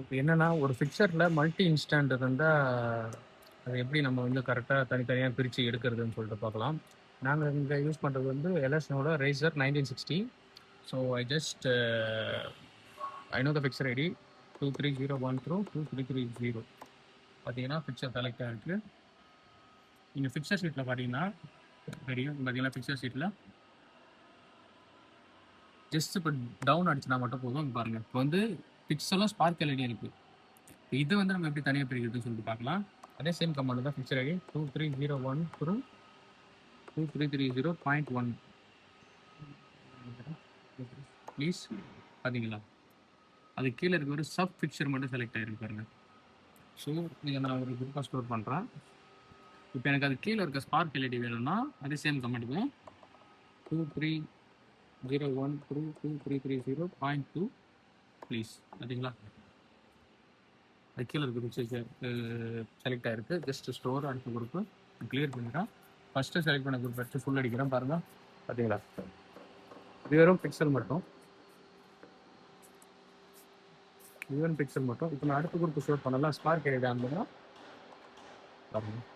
இப்போ என்னன்னா ஒரு ஃபிக்சரில் மல்டி இன்ஸ்டன்ட் இருந்தால் அது எப்படி நம்ம வந்து கரெக்டாக தனித்தனியாக பிரித்து எடுக்கிறதுன்னு சொல்லிட்டு பார்க்கலாம். நாங்கள் இங்கே யூஸ் பண்ணுறது வந்து எல்எஸ்னோட racer 1960. So I know the fixture ID 2301 through 2330. பார்த்தீங்கன்னா ஃபிக்சர் செலக்ட் ஆகிருக்கு. நீங்கள் ஃபிக்சர் ஷீட்டில் பார்த்தீங்கன்னா தெரியும். பார்த்தீங்கன்னா ஃபிக்சர் ஷீட்டில் ஜஸ்ட் இப்போ டவுன் அடிச்சுனா மட்டும் போதும். இங்க பாருங்க, இப்போ வந்து பிக்சலும் ஸ்பார்க் எல்இடி இருக்குது. இது வந்து நம்ம எப்படி தனியாக பிரிக்கிறதுன்னு சொல்லிட்டு பார்க்கலாம். அதே சேம் கமாண்ட் தான் ஃபிக்சர் ஐடி 2301 த்ரூ 2330.1. ப்ளீஸ் பார்த்தீங்களா, அது கீழே இருக்க ஒரு சப் ஃபிக்சர் மட்டும் செலக்ட் ஆகிருக்கு பாருங்க. ஸோ இதை நான் ஒரு குரூப்பாக ஸ்டோர் பண்ணுறேன். இப்போ எனக்கு அது கீழே இருக்க ஸ்பார்க் எல்இடி வேணும்னா அதே சேம் கமெண்ட் தான் 2301 த்ரூ 2330.2 ப்ளீஸ். பார்த்தீங்களா, அது கீழே இருக்க பிக்சர் செலக்ட் ஆகிருக்கு. ஜஸ்ட் ஸ்டோர் அடுத்த குரூப்பு கிளியர் பண்ணிக்கிறேன். ஃபஸ்ட்டு செலக்ட் பண்ண குரூப் எடுத்து ஃபுல் அடிக்கிறேன் பாருங்கள். பார்த்தீங்களா, இது வெறும் பிக்சல் மட்டும், ஈவன் பிக்சல் மட்டும். இப்போ நான் அடுத்த குரூப் ஸ்டோர் பண்ணலாம். ஸ்பார்க் எல்இடி ஆன் பண்ணால் பாருங்கள்.